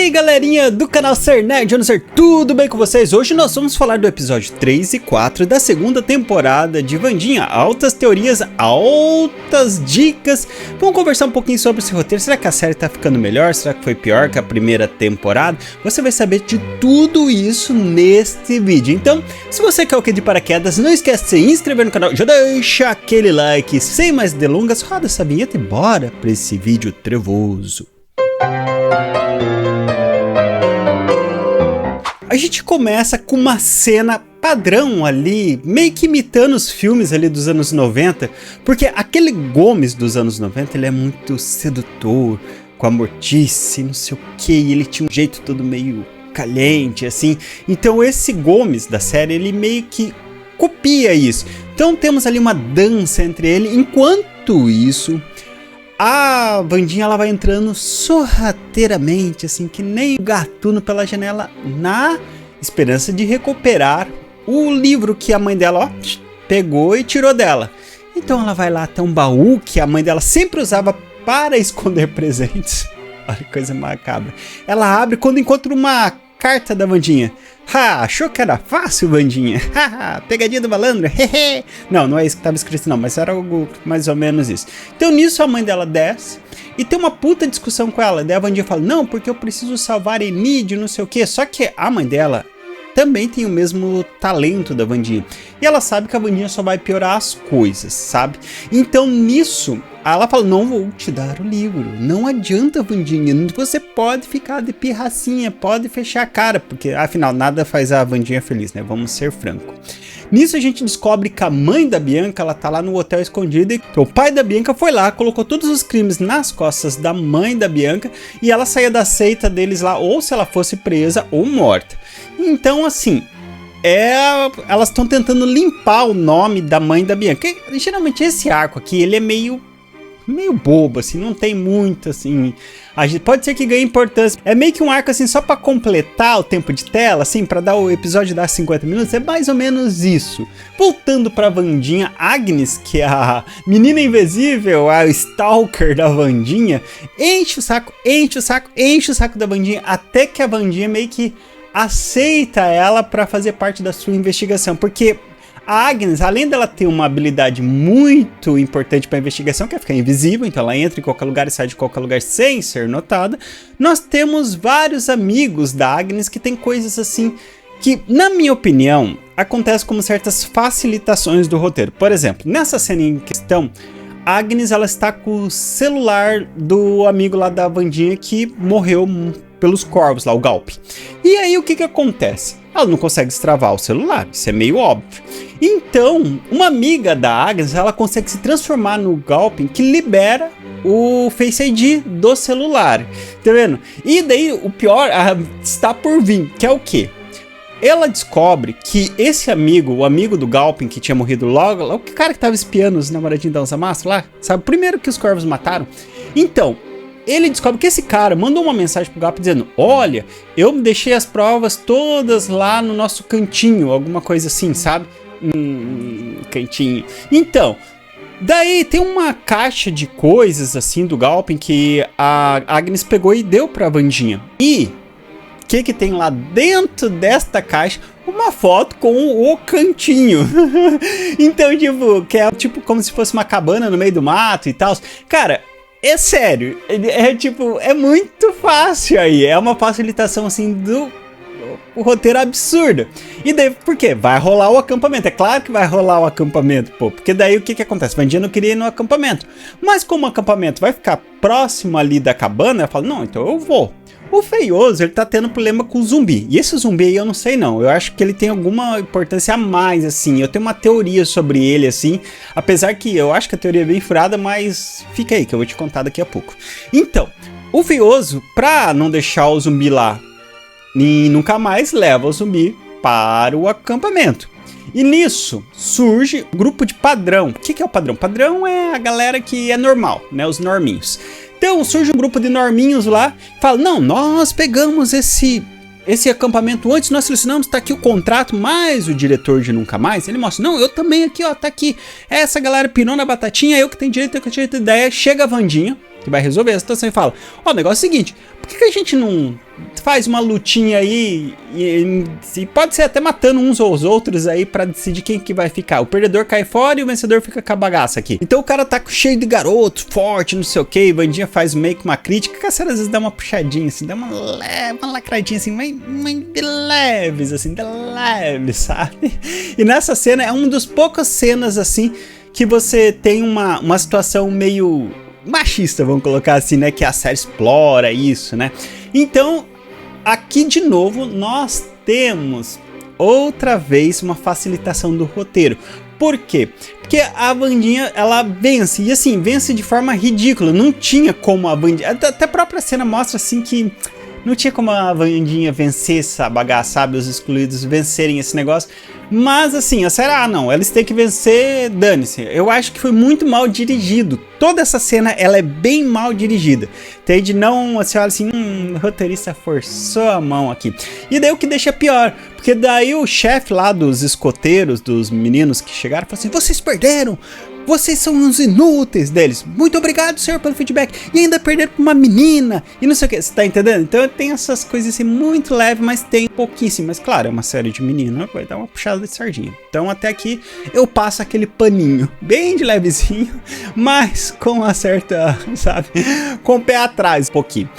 aí galerinha do canal Ser Nerd ou Não Ser, tudo bem com vocês? Hoje nós vamos falar do episódio 3 e 4 da segunda temporada de Wandinha. Altas teorias, altas dicas. Vamos conversar um pouquinho sobre esse roteiro. Será que a série tá ficando melhor? Será que foi pior que a primeira temporada? Você vai saber de tudo isso neste vídeo. Então, se você quer o que de paraquedas, não esquece de se inscrever no canal, já deixa aquele like. Sem mais delongas, roda essa vinheta e bora pra esse vídeo trevoso. A gente começa com uma cena padrão ali, meio que imitando os filmes ali dos anos 90, porque aquele Gomes dos anos 90, ele é muito sedutor, com a mortice, não sei o que, ele tinha um jeito todo meio caliente, assim. Então esse Gomes da série, ele meio que copia isso. Então temos ali uma dança entre ele, enquanto isso a Wandinha ela vai entrando sorrateiramente, assim, que nem um gatuno pela janela, na esperança de recuperar o livro que a mãe dela, ó, pegou e tirou dela. Então ela vai lá até um baú que a mãe dela sempre usava para esconder presentes. Olha que coisa macabra. Ela abre quando encontra uma carta da Wandinha. Ha, achou que era fácil, Wandinha? Haha, pegadinha do malandro? Hehe. Não é isso que estava escrito não, mas era algo mais ou menos isso. Então nisso a mãe dela desce e tem uma puta discussão com ela. Daí a Wandinha fala, não, porque eu preciso salvar Enid, não sei o que. Só que a mãe dela também tem o mesmo talento da Wandinha. E ela sabe que a Wandinha só vai piorar as coisas, sabe? Então nisso, ela fala, não vou te dar o livro. Não adianta, Wandinha. Você pode ficar de pirracinha, pode fechar a cara. Porque afinal, nada faz a Wandinha feliz, né? Vamos ser franco. Nisso a gente descobre que a mãe da Bianca, ela tá lá no hotel escondida. Então, o pai da Bianca foi lá, colocou todos os crimes nas costas da mãe da Bianca. E ela saía da seita deles lá, ou se ela fosse presa ou morta. Então, assim, elas estão tentando limpar o nome da mãe da Bianca. E, geralmente esse arco aqui, ele é meio bobo, assim, não tem muito, assim, pode ser que ganhe importância, é meio que um arco, assim, só pra completar o tempo de tela, assim, pra dar o episódio dar 50 minutos, é mais ou menos isso. Voltando pra Wandinha, Agnes, que é a menina invisível, a stalker da Wandinha, enche o saco da Wandinha, até que a Wandinha meio que aceita ela pra fazer parte da sua investigação, porque a Agnes, além dela ter uma habilidade muito importante para a investigação, que é ficar invisível, então ela entra em qualquer lugar e sai de qualquer lugar sem ser notada, nós temos vários amigos da Agnes que tem coisas assim que, na minha opinião, acontecem como certas facilitações do roteiro. Por exemplo, nessa cena em questão, a Agnes ela está com o celular do amigo lá da Wandinha que morreu pelos corvos lá, o Galp. E aí o que acontece? Ela não consegue destravar o celular, isso é meio óbvio. Então, uma amiga da Agnes, ela consegue se transformar no Galpin que libera o Face ID do celular, tá vendo? E daí o pior está por vir, que é o quê? Ela descobre que esse amigo, o amigo do Galpin que tinha morrido logo, o cara que tava espiando os namoradinhos da Elsa Mastro lá, sabe? O primeiro que os corvos mataram. Então, ele descobre que esse cara mandou uma mensagem pro Galpin dizendo, olha, eu deixei as provas todas lá no nosso cantinho, alguma coisa assim, sabe? Cantinho. Então, daí tem uma caixa de coisas assim do Galpin que a Agnes pegou e deu pra Wandinha. E o que tem lá dentro desta caixa? Uma foto com o cantinho. Então, tipo, que é tipo como se fosse uma cabana no meio do mato e tal. Cara, é sério, é muito fácil aí, é uma facilitação assim do roteiro absurdo. E daí, por quê? Vai rolar o acampamento, é claro que vai rolar o acampamento, pô, porque daí o que acontece? Wandinha não queria ir no acampamento, mas como o acampamento vai ficar próximo ali da cabana, ela fala, não, então eu vou. O Feioso, ele tá tendo problema com o zumbi. E esse zumbi aí eu não sei não. Eu acho que ele tem alguma importância a mais, assim. Eu tenho uma teoria sobre ele, assim. Apesar que eu acho que a teoria é bem furada, mas fica aí que eu vou te contar daqui a pouco. Então, o Feioso, pra não deixar o zumbi lá e nunca mais, leva o zumbi para o acampamento. E nisso surge o grupo de padrão. O que é o padrão? Padrão é a galera que é normal, né? Os norminhos. Então surge um grupo de norminhos lá, fala, não, nós pegamos esse acampamento antes, nós selecionamos, tá aqui o contrato, mas o diretor de Nunca Mais, ele mostra, não, eu também aqui, ó, tá aqui, essa galera pirou na batatinha, eu que tenho direito, eu que tenho direito de ideia, chega a Wandinha, que vai resolver a situação e fala, ó, o negócio é o seguinte, por que a gente não faz uma lutinha aí e pode ser até matando uns ou os outros aí pra decidir quem que vai ficar. O perdedor cai fora e o vencedor fica com a bagaça aqui. Então o cara tá cheio de garoto, forte, não sei o que. Vandinha faz meio que uma crítica, que a série às vezes dá uma puxadinha assim, dá uma lacradinha assim, mas de leves assim, de leves, sabe? E nessa cena é uma das poucas cenas assim que você tem uma situação meio machista, vamos colocar assim, né? Que a série explora isso, né? Então, aqui de novo, nós temos outra vez uma facilitação do roteiro. Por quê? Porque a Vandinha, ela vence, e assim, vence de forma ridícula. Não tinha como a Vandinha... Até a própria cena mostra assim que não tinha como a Vandinha vencer essa bagaça, sabe? Os excluídos vencerem esse negócio. Mas assim, a série, não, eles têm que vencer, dane-se. Eu acho que foi muito mal dirigido. Toda essa cena, ela é bem mal dirigida. Tem de não, você olha assim, o roteirista forçou a mão aqui. E daí o que deixa pior, porque daí o chefe lá dos escoteiros, dos meninos que chegaram, falou assim, vocês perderam! Vocês são uns inúteis deles. Muito obrigado, senhor, pelo feedback. E ainda perderam pra uma menina. E não sei o que. Você tá entendendo? Então tem essas coisas assim muito leves, mas tem pouquíssimo. Mas claro, é uma série de menina. Vai dar uma puxada de sardinha. Então até aqui eu passo aquele paninho. Bem de levezinho. Mas com uma certa, sabe? Com o pé atrás um pouquinho.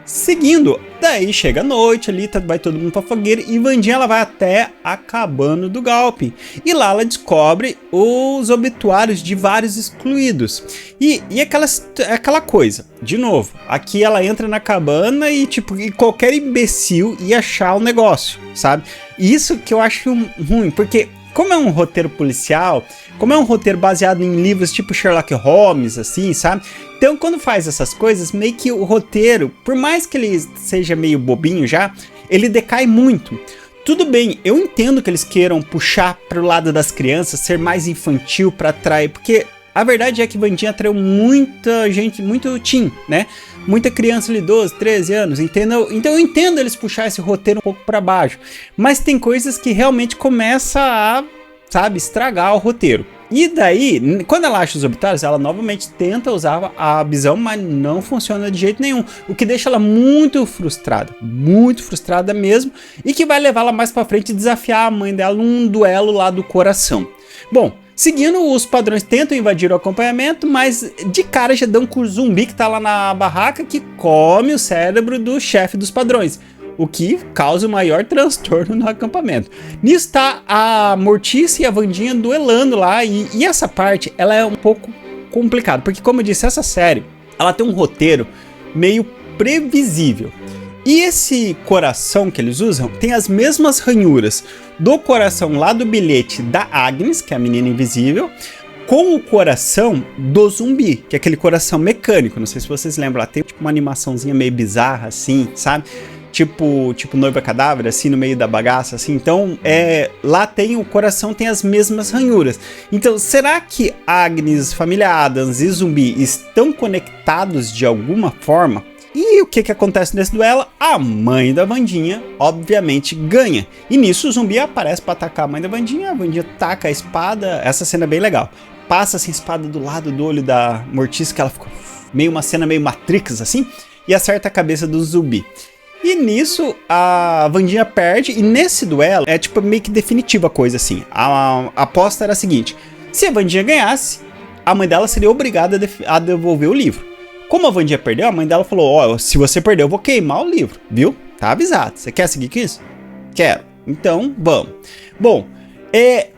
Seguindo, daí chega a noite ali, vai todo mundo pra fogueira e Vandinha ela vai até a cabana do Galpin. E lá ela descobre os obituários de vários excluídos. E aquela coisa, de novo, aqui ela entra na cabana e tipo, qualquer imbecil ia achar o negócio, sabe? Isso que eu acho ruim, porque como é um roteiro policial, como é um roteiro baseado em livros tipo Sherlock Holmes, assim, sabe? Então, quando faz essas coisas, meio que o roteiro, por mais que ele seja meio bobinho já, ele decai muito. Tudo bem, eu entendo que eles queiram puxar pro lado das crianças, ser mais infantil pra atrair, porque a verdade é que Vandinha atraiu muita gente, muito teen, né? Muita criança ali, 12, 13 anos, entendeu? Então eu entendo eles puxar esse roteiro um pouco pra baixo. Mas tem coisas que realmente começam a, sabe, estragar o roteiro. E daí, quando ela acha os obituários, ela novamente tenta usar a visão, mas não funciona de jeito nenhum. O que deixa ela muito frustrada mesmo, e que vai levá-la mais pra frente e desafiar a mãe dela num duelo lá do coração. Bom, seguindo, os padrões tentam invadir o acampamento, mas de cara já dão com o zumbi que tá lá na barraca que come o cérebro do chefe dos padrões, o que causa o maior transtorno no acampamento. Nisso tá a Mortícia e a Vandinha duelando lá, e essa parte ela é um pouco complicada, porque como eu disse, essa série ela tem um roteiro meio previsível. E esse coração que eles usam tem as mesmas ranhuras do coração lá do bilhete da Agnes, que é a menina invisível, com o coração do zumbi, que é aquele coração mecânico. Não sei se vocês lembram, lá tem tipo uma animaçãozinha meio bizarra assim, sabe? Tipo Noiva Cadáver, assim, no meio da bagaça, assim. Então, lá tem o coração, tem as mesmas ranhuras. Então, será que Agnes, família Addams e zumbi estão conectados de alguma forma? E o que acontece nesse duelo? A mãe da Vandinha, obviamente, ganha. E nisso o zumbi aparece para atacar a mãe da Vandinha. A Vandinha taca a espada. Essa cena é bem legal. Passa assim, a espada do lado do olho da Mortícia, que ela ficou uma cena meio Matrix, assim. E acerta a cabeça do zumbi. E nisso a Vandinha perde. E nesse duelo é tipo meio que definitiva a coisa, assim. A aposta era a seguinte. Se a Vandinha ganhasse, a mãe dela seria obrigada a devolver o livro. Como a Vandinha perdeu, a mãe dela falou, se você perder eu vou queimar o livro, viu? Tá avisado. Você quer seguir com isso? Quero. Então, vamos. Bom,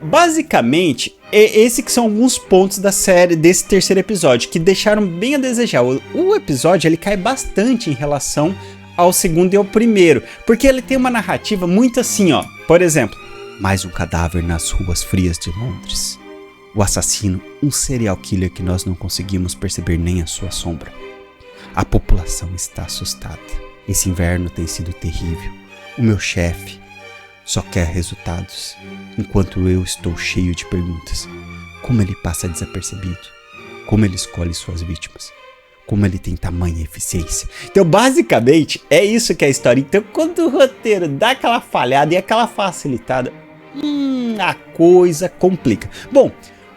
basicamente, esses que são alguns pontos da série desse terceiro episódio, que deixaram bem a desejar. O episódio, ele cai bastante em relação ao segundo e ao primeiro, porque ele tem uma narrativa muito assim, ó. Por exemplo, mais um cadáver nas ruas frias de Londres. O assassino, um serial killer que nós não conseguimos perceber nem a sua sombra. A população está assustada. Esse inverno tem sido terrível. O meu chefe só quer resultados, enquanto eu estou cheio de perguntas. Como ele passa desapercebido? Como ele escolhe suas vítimas? Como ele tem tamanha eficiência? Então, basicamente, é isso que é a história. Então, quando o roteiro dá aquela falhada e aquela facilitada, a coisa complica. Bom,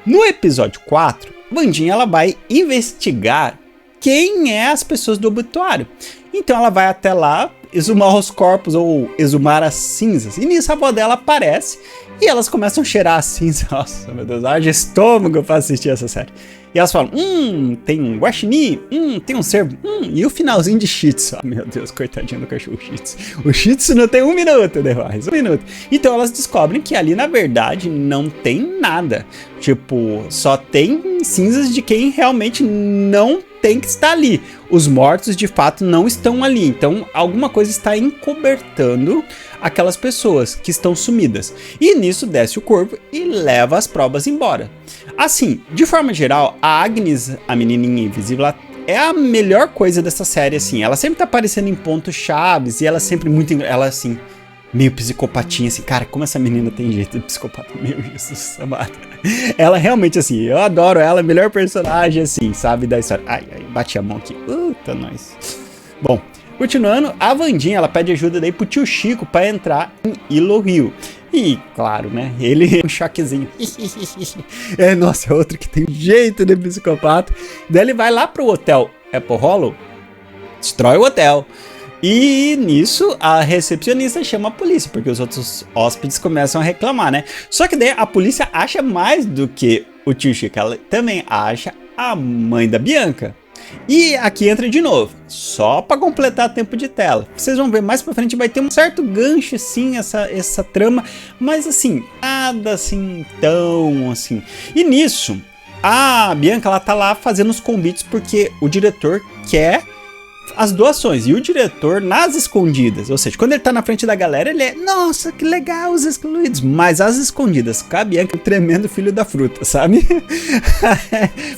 no episódio 4, Vandinha ela vai investigar quem é as pessoas do obituário. Então ela vai até lá exumar os corpos ou exumar as cinzas. E nisso a avó dela aparece e elas começam a cheirar a cinza. Nossa, meu Deus, haja estômago pra assistir essa série. E elas falam, tem um guaxinim, tem um cervo, e o finalzinho de Shih Tzu. Oh, meu Deus, coitadinho do cachorro Shih Tzu. O Shih Tzu não tem 1 minuto, né? Mais 1 minuto. Então elas descobrem que ali, na verdade, não tem nada. Tipo, só tem cinzas de quem realmente não tem que estar ali. Os mortos, de fato, não estão ali. Então, alguma coisa está encobertando aquelas pessoas que estão sumidas. E nisso desce o corpo e leva as provas embora. Assim, de forma geral, a Agnes, a menininha invisível, ela é a melhor coisa dessa série, assim. Ela sempre tá aparecendo em pontos chaves e ela sempre muito... Ela, assim, meio psicopatinha, assim. Cara, como essa menina tem jeito de psicopata. Meu Jesus amado. Ela realmente, assim, eu adoro ela. Melhor personagem, assim, sabe, da história. Ai, bati a mão aqui. Tá nóis. Bom, continuando, a Wandinha, ela pede ajuda daí pro tio Chico pra entrar em Willow Hill. E, claro, né, ele é um choquezinho. Nossa, é outro que tem jeito de psicopata. Daí ele vai lá pro hotel Apple Hollow, destrói o hotel. E nisso, a recepcionista chama a polícia, porque os outros hóspedes começam a reclamar, né? Só que daí a polícia acha mais do que o tio Chico, ela também acha a mãe da Bianca. E aqui entra de novo, só para completar tempo de tela. Vocês vão ver mais pra frente, vai ter um certo gancho assim, essa trama, mas assim, nada assim tão assim. E nisso, a Bianca, ela tá lá fazendo os convites porque o diretor quer as doações, e o diretor nas escondidas, ou seja, quando ele tá na frente da galera, ele é, nossa, que legal os excluídos, mas as escondidas, com a Bianca, o tremendo filho da fruta, sabe?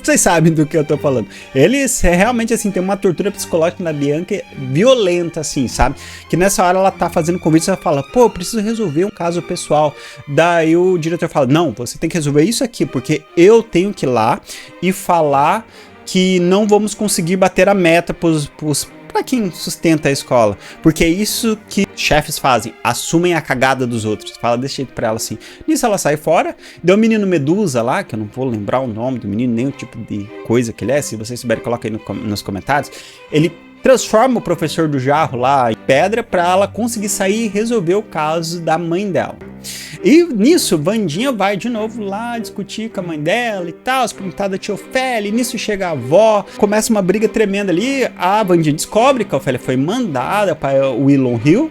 Vocês sabem do que eu tô falando. Eles realmente, assim, tem uma tortura psicológica na Bianca violenta, assim, sabe? Que nessa hora ela tá fazendo convite, ela fala, pô, eu preciso resolver um caso pessoal. Daí o diretor fala, não, você tem que resolver isso aqui, porque eu tenho que ir lá e falar que não vamos conseguir bater a meta para quem sustenta a escola. Porque é isso que chefes fazem, assumem a cagada dos outros. Fala desse jeito pra ela assim. Nisso ela sai fora, deu o menino Medusa lá, que eu não vou lembrar o nome do menino, nem o tipo de coisa que ele é. Se vocês souberem, coloca aí nos comentários. Ele transforma o professor do jarro lá em pedra pra ela conseguir sair e resolver o caso da mãe dela. E nisso, Wandinha vai de novo lá discutir com a mãe dela e tal, se perguntar da tia Ofélia. E nisso chega a avó, começa uma briga tremenda ali. A Wandinha descobre que a Ofélia foi mandada para o Willow Hill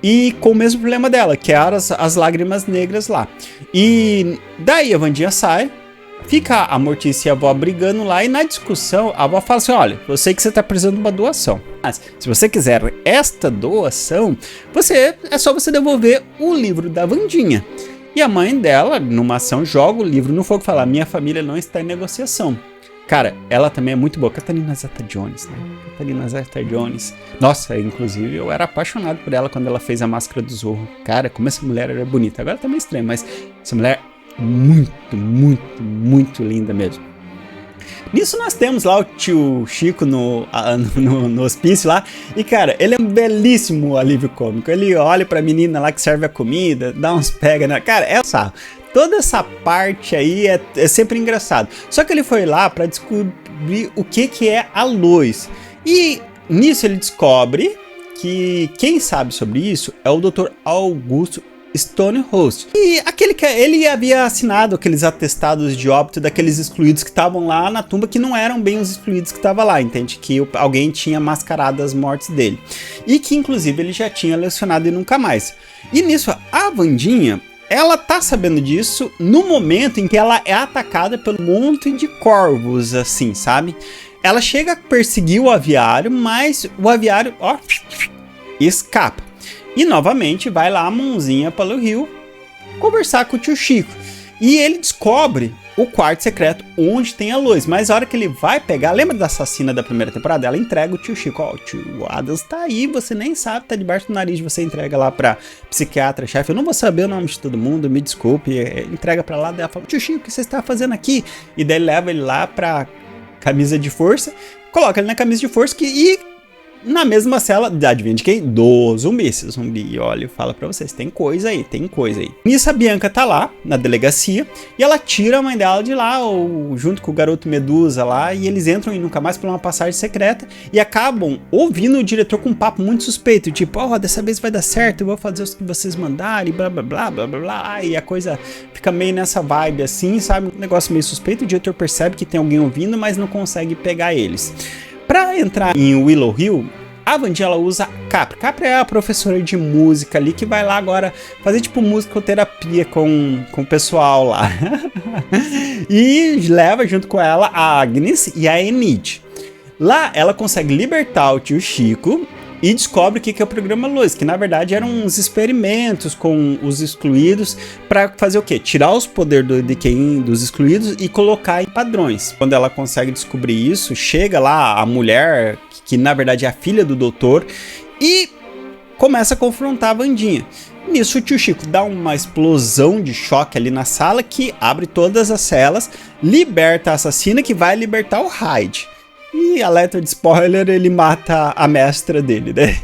e com o mesmo problema dela, que eram as lágrimas negras lá. E daí a Wandinha sai, fica a Mortícia e a avó brigando lá, e na discussão a avó fala assim, olha, eu sei que você está precisando de uma doação, mas se você quiser esta doação, é só você devolver o livro da Wandinha. E a mãe dela, numa ação, joga o livro no fogo e fala, minha família não está em negociação. Cara, ela também é muito boa, Catalina Zeta-Jones, né? Catalina Zeta-Jones. Nossa, inclusive eu era apaixonado por ela quando ela fez a Máscara do Zorro. Cara, como essa mulher era bonita. Agora tá meio estranho, mas essa mulher muito, muito, muito linda mesmo. Nisso nós temos lá o tio Chico no hospício lá. E cara, ele é um belíssimo alívio cômico. Ele olha pra menina lá que serve a comida, dá uns pega, né? Cara, é sarro. Toda essa parte aí é sempre engraçado. Só que ele foi lá pra descobrir o que é a luz. E nisso ele descobre que quem sabe sobre isso é o Dr. Augusto Stonehouse. E aquele que ele havia assinado aqueles atestados de óbito daqueles excluídos que estavam lá na tumba, que não eram bem os excluídos que estavam lá, entende? Que alguém tinha mascarado as mortes dele. E que inclusive ele já tinha lecionado e nunca mais. E nisso a Wandinha, ela tá sabendo disso no momento em que ela é atacada pelo monte de corvos, assim, sabe? Ela chega a perseguir o aviário, mas o aviário, ó, escapa. E novamente vai lá a mãozinha pelo rio conversar com o tio Chico. E ele descobre o quarto secreto onde tem a luz. Mas a hora que ele vai pegar, lembra da assassina da primeira temporada? Ela entrega o tio Chico. Ó, o tio Adams tá aí, você nem sabe, tá debaixo do nariz. Você entrega lá pra psiquiatra, chefe. Eu não vou saber o nome de todo mundo, me desculpe. Entrega pra lá, daí ela fala, tio Chico, o que você está fazendo aqui? E daí leva ele lá pra camisa de força, coloca ele na camisa de força e na mesma cela, adivinha de quem? Do zumbi. Esse zumbi olha e fala pra vocês, tem coisa aí, tem coisa aí. Nisso a Bianca tá lá, na delegacia, e ela tira a mãe dela de lá, junto com o garoto Medusa lá, e eles entram e nunca mais por uma passagem secreta, e acabam ouvindo o diretor com um papo muito suspeito, tipo, dessa vez vai dar certo, eu vou fazer o que vocês mandarem, blá blá blá blá blá blá, e a coisa fica meio nessa vibe assim, sabe? Um negócio meio suspeito, o diretor percebe que tem alguém ouvindo, mas não consegue pegar eles. Pra entrar em Willow Hill, a Wandinha ela usa Capri. Capri é a professora de música ali que vai lá agora fazer tipo musicoterapia com o pessoal lá. E leva junto com ela a Agnes e a Enid. Lá ela consegue libertar o tio Chico e descobre o que é o programa Luz, que na verdade eram uns experimentos com os excluídos para fazer o quê? Tirar os poderes de quem dos excluídos e colocar em padrões. Quando ela consegue descobrir isso, chega lá a mulher, que na verdade é a filha do doutor, e começa a confrontar a Wandinha. Nisso o tio Chico dá uma explosão de choque ali na sala que abre todas as celas, liberta a assassina que vai libertar o Hyde. E alerta de spoiler, ele mata a mestra dele, né?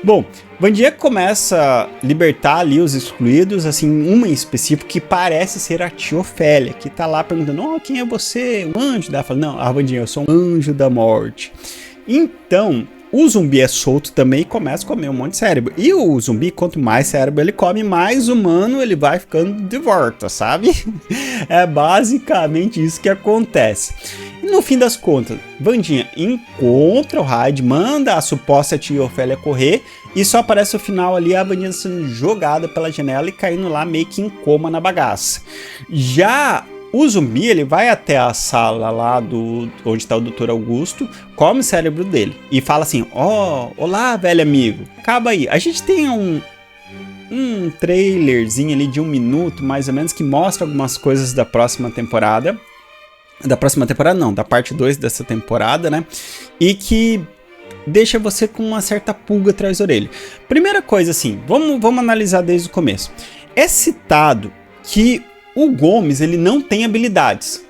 Bom, Wandinha começa a libertar ali os excluídos, assim, uma em específico que parece ser a tia Ofélia, que tá lá perguntando, quem é você? Um anjo? Ela fala, não, a Wandinha, eu sou um anjo da morte. Então, o zumbi é solto também e começa a comer um monte de cérebro. E o zumbi, quanto mais cérebro ele come, mais humano ele vai ficando de volta, sabe? É basicamente isso que acontece. E no fim das contas, Wandinha encontra o Hyde, manda a suposta tia Ofélia correr e só aparece o final ali a Wandinha sendo jogada pela janela e caindo lá meio que em coma na bagaça. Já o zumbi, ele vai até a sala lá onde está o Dr. Augusto, come o cérebro dele e fala assim, olá, velho amigo, acaba aí. A gente tem um trailerzinho ali de 1 minuto, mais ou menos, que mostra algumas coisas da próxima temporada. Da próxima temporada não, da parte 2 dessa temporada, né? E que deixa você com uma certa pulga atrás da orelha. Primeira coisa assim, vamos analisar desde o começo. É citado que o Gomes, ele não tem habilidades,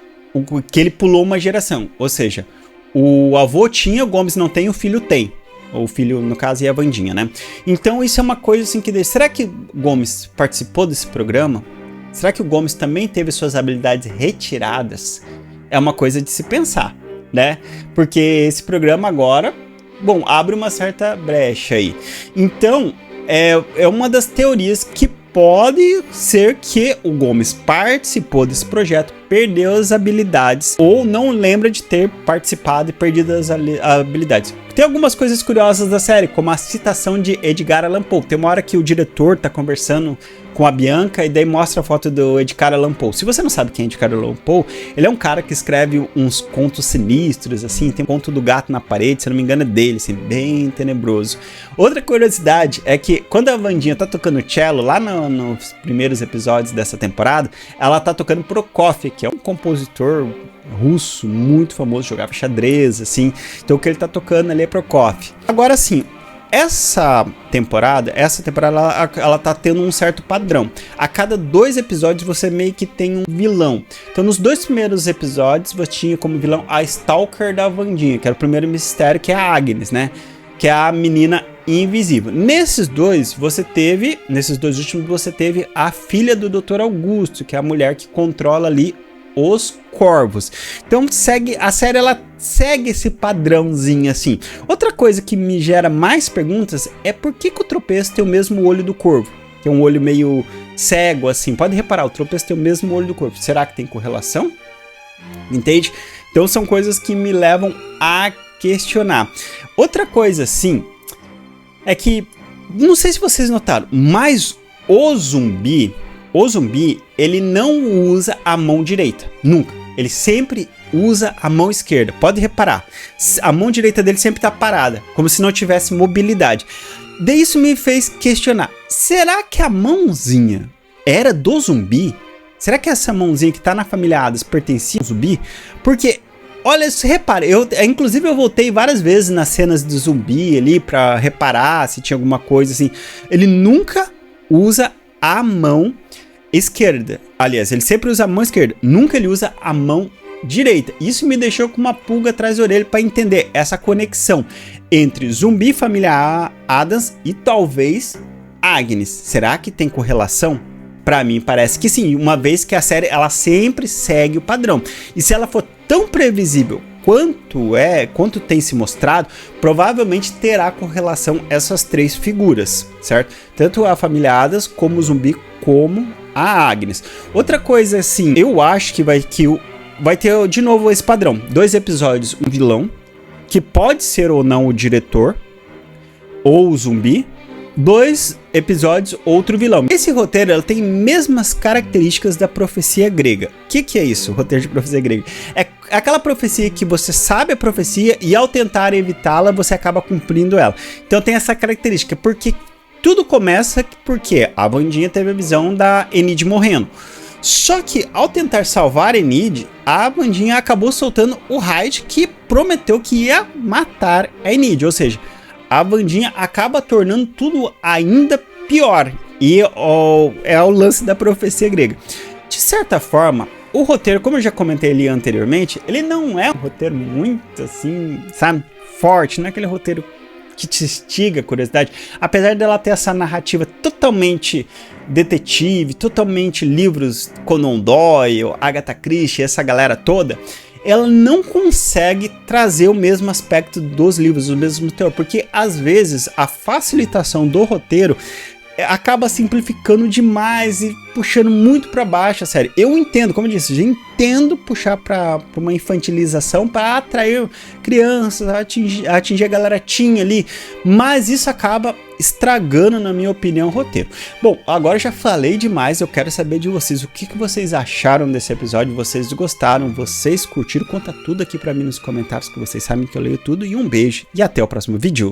que ele pulou uma geração, ou seja, o avô tinha, o Gomes não tem, o filho tem. O filho, no caso, é a Wandinha, né? Então isso é uma coisa assim que... Será que o Gomes participou desse programa? Será que o Gomes também teve suas habilidades retiradas? É uma coisa de se pensar, né? Porque esse programa agora, bom, abre uma certa brecha aí. Então, é uma das teorias que pode ser que o Gomes participou desse projeto, perdeu as habilidades ou não lembra de ter participado e perdido as habilidades. Tem algumas coisas curiosas da série, como a citação de Edgar Allan Poe. Tem uma hora que o diretor tá conversando com a Bianca e daí mostra a foto do Edgar Allan Poe. Se você não sabe quem é Edgar Allan Poe, ele é um cara que escreve uns contos sinistros, assim, tem um conto do gato na parede, se não me engano é dele, assim, bem tenebroso. Outra curiosidade é que quando a Wandinha tá tocando cello, lá nos primeiros episódios dessa temporada, ela tá tocando Prokofiev, que é um compositor russo muito famoso, jogava xadrez, assim, então o que ele tá tocando ali é Prokofiev. Agora sim, essa temporada ela tá tendo um certo padrão. A cada 2 episódios você meio que tem um vilão. Então nos 2 primeiros episódios você tinha como vilão a Stalker da Wandinha, que era o primeiro mistério, que é a Agnes, né? Que é a menina invisível. Nesses dois últimos você teve a filha do Dr. Augusto, que é a mulher que controla ali os corvos. Então a série ela segue esse padrãozinho assim. Outra coisa que me gera mais perguntas é por que o Tropeço tem o mesmo olho do corvo, que é um olho meio cego assim. Pode reparar, o Tropeço tem o mesmo olho do corvo. Será que tem correlação? Entende? Então são coisas que me levam a questionar. Outra coisa assim é que, não sei se vocês notaram, mas o zumbi, ele não usa a mão direita, nunca. Ele sempre usa a mão esquerda. Pode reparar, a mão direita dele sempre tá parada, como se não tivesse mobilidade. Daí isso me fez questionar, será que a mãozinha era do zumbi? Será que essa mãozinha que tá na família Addams pertencia ao zumbi? Porque, olha, repara, inclusive eu voltei várias vezes nas cenas do zumbi ali pra reparar se tinha alguma coisa assim. Ele nunca usa a mão esquerda. Aliás, ele sempre usa a mão esquerda. Nunca ele usa a mão direita. Isso me deixou com uma pulga atrás da orelha para entender essa conexão entre Zumbi, Família Addams e talvez Agnes. Será que tem correlação? Pra mim parece que sim, uma vez que a série ela sempre segue o padrão. E se ela for tão previsível quanto tem se mostrado, provavelmente terá correlação essas três figuras, certo? Tanto a Família Addams, como o Zumbi, como a Agnes. Outra coisa assim, eu acho que vai ter de novo esse padrão. 2 episódios, um vilão, que pode ser ou não o diretor, ou o Zumbi. 2 episódios, outro vilão. Esse roteiro ela tem mesmas características da profecia grega. O que é isso, o roteiro de profecia grega? É aquela profecia que você sabe a profecia e ao tentar evitá-la, você acaba cumprindo ela. Então tem essa característica, porque tudo começa porque a Wandinha teve a visão da Enid morrendo. Só que ao tentar salvar Enid, a Wandinha acabou soltando o Hyde que prometeu que ia matar a Enid, ou seja, a Wandinha acaba tornando tudo ainda pior. E é o lance da profecia grega. De certa forma, o roteiro, como eu já comentei ali anteriormente, ele não é um roteiro muito assim, sabe, forte. Não é aquele roteiro que te instiga a curiosidade. Apesar dela ter essa narrativa totalmente detetive, totalmente livros Conan Doyle, Agatha Christie, essa galera toda, ela não consegue trazer o mesmo aspecto dos livros, o mesmo teor, porque às vezes a facilitação do roteiro acaba simplificando demais e puxando muito para baixo a série. Eu entendo, como eu disse, eu entendo puxar para uma infantilização para atrair crianças, atingir a galera teen ali, mas isso acaba estragando, na minha opinião, o roteiro. Bom, agora já falei demais, eu quero saber de vocês, o que vocês acharam desse episódio, vocês gostaram, vocês curtiram, conta tudo aqui para mim nos comentários, que vocês sabem que eu leio tudo, e um beijo, e até o próximo vídeo.